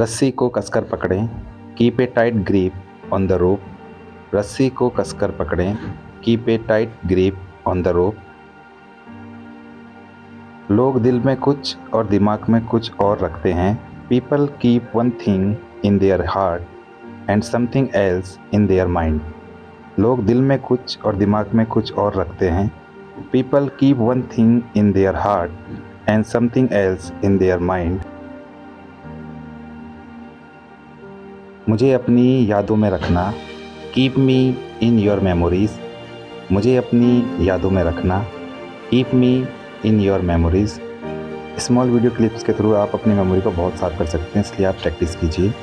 रस्सी को कसकर पकड़ें, keep a tight grip on the rope. रस्सी को कसकर पकड़ें, keep a tight grip on the rope. लोग दिल में कुछ और दिमाग में कुछ और रखते हैं। People keep one thing in their heart and something else in their mind. लोग दिल में कुछ और दिमाग में कुछ और रखते हैं। People keep one thing in their heart and something else in their mind. मुझे अपनी यादों में रखना, keep me in your memories. मुझे अपनी यादों में रखना, keep me in your memories. Small video clips के थ्रू आप अपनी मेमोरी को बहुत साफ कर सकते हैं, इसलिए आप प्रैक्टिस कीजिए।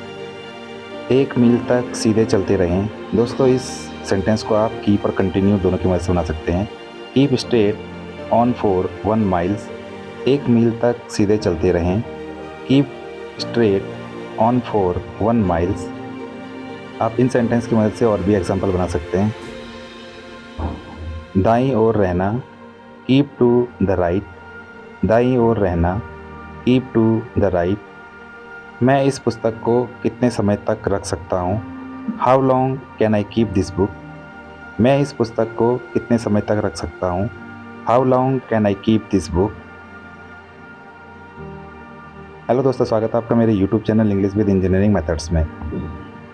1 मील तक सीधे चलते रहें। दोस्तों, इस सेंटेंस को आप कीप और कंटिन्यू दोनों की मदद से बना सकते हैं। Keep straight on for 1 miles. 1 मील तक सीधे चलते रहें। Keep straight on for 1 miles. आप इन सेंटेंस की मदद से और भी एग्जाम्पल बना सकते हैं। दाईं ओर रहना, कीप टू द राइट। दाईं ओर रहना, कीप टू द राइट। मैं इस पुस्तक को कितने समय तक रख सकता हूँ? How long can I keep this book. मैं इस पुस्तक को कितने समय तक रख सकता हूँ? How long can I keep this book. Hello दोस्तों, स्वागत है आपका मेरे YouTube channel English with engineering methods में।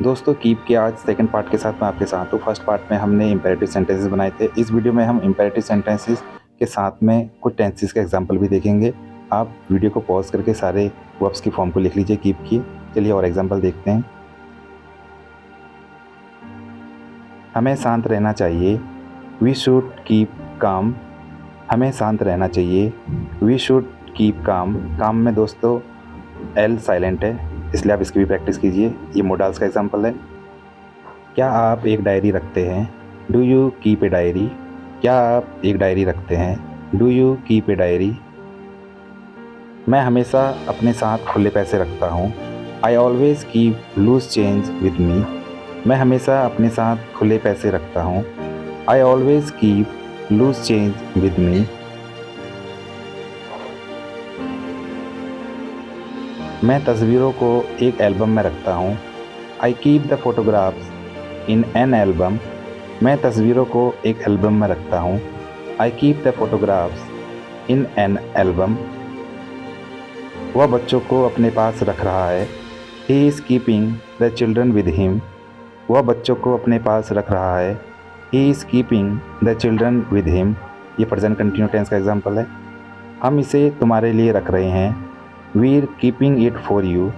दोस्तों, कीप के आज सेकंड पार्ट के साथ मैं आपके साथ हूँ। फर्स्ट पार्ट में हमने इंपेरेटिव सेंटेंसेस बनाए थे। इस वीडियो में हम इंपेरेटिव सेंटेंसेस के साथ में कुछ टेंसेस के एग्जांपल भी देखेंगे। आप वीडियो को पॉज करके सारे वर्ब्स की फॉर्म को लिख लीजिए कीप की। चलिए और एग्जांपल देखते हैं। हमें शांत रहना चाहिए, वी शुड कीप काम। हमें शांत रहना चाहिए, वी शुड कीप काम। काम में दोस्तों एल साइलेंट है, इसलिए आप इसकी भी प्रैक्टिस कीजिए। ये मोडाल्स का एग्जांपल है। क्या आप एक डायरी रखते हैं? Do you keep a diary. क्या आप एक डायरी रखते हैं? Do you keep a diary. मैं हमेशा अपने साथ खुले पैसे रखता हूँ। I always keep loose change with me. मैं हमेशा अपने साथ खुले पैसे रखता हूँ। I always keep loose change with me. मैं तस्वीरों को एक एल्बम में रखता हूँ। I keep the photographs in an album. मैं तस्वीरों को एक एल्बम में रखता हूँ। I keep the photographs in an album. वह बच्चों को अपने पास रख रहा है। He is keeping the children with him. वह बच्चों को अपने पास रख रहा है। He is keeping the children with him. ये प्रेजेंट कंटिन्यू टेंस का एग्जाम्पल है। हम इसे तुम्हारे लिए रख रहे हैं। वीर कीपिंग इट फॉर यू।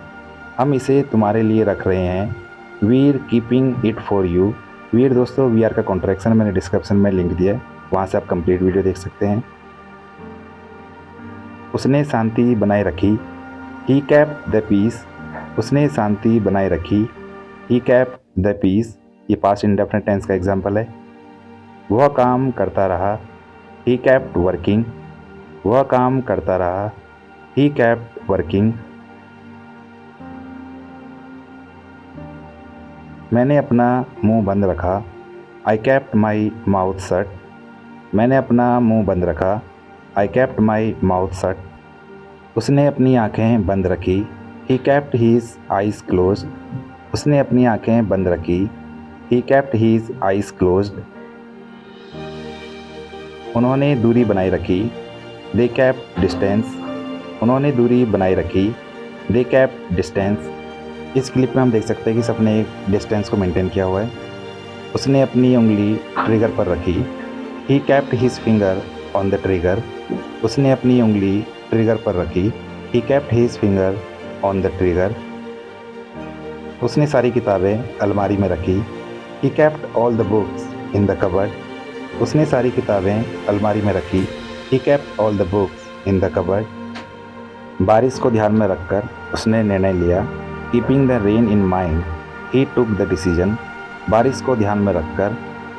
हम इसे तुम्हारे लिए रख रहे हैं। वीर कीपिंग इट फॉर यू। वीर दोस्तों वी आर का कॉन्ट्रैक्शन मैंने डिस्क्रिप्शन में लिंक दिया है, वहाँ से आप कंप्लीट वीडियो देख सकते हैं। उसने शांति बनाए रखी। He kept the peace. उसने शांति बनाए रखी। He kept the peace. ये पास्ट इंडेफिनिट टेंस का एग्जाम्पल है। वह काम करता रहा। He kept working. वह काम करता रहा। He kept working. मैंने अपना मुंह बंद रखा। I kept my mouth shut. मैंने अपना मुंह बंद रखा। I kept my mouth shut. उसने अपनी आंखें बंद रखी। He kept his eyes closed. उसने अपनी आंखें बंद रखी। He kept his eyes closed. उन्होंने दूरी बनाए रखी। They kept distance. उन्होंने दूरी बनाए रखी। They kept distance. इस क्लिप में हम देख सकते हैं कि सबने एक डिस्टेंस को मेंटेन किया हुआ है। उसने अपनी उंगली ट्रिगर पर रखी। He kept his finger on the trigger. उसने अपनी उंगली ट्रिगर पर रखी। He kept his finger on the trigger. उसने सारी किताबें अलमारी में रखी। He kept all the books in the cupboard. उसने सारी किताबें अलमारी में रखी। He kept all the books in the cupboard. बारिश को ध्यान में रखकर उसने निर्णय लिया। Keeping the rain in mind he took the decision. बारिश को ध्यान में रखकर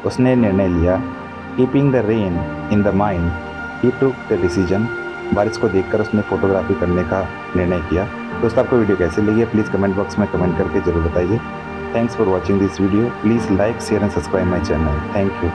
उसने निर्णय लिया। Keeping the rain in the mind he took the decision. बारिश को देखकर उसने फोटोग्राफी करने का निर्णय किया। दोस्तों, आपको वीडियो कैसी लगी है प्लीज़ कमेंट बॉक्स में कमेंट करके ज़रूर बताइए। Thanks for watching this video. Please like share and subscribe my channel. Thank you.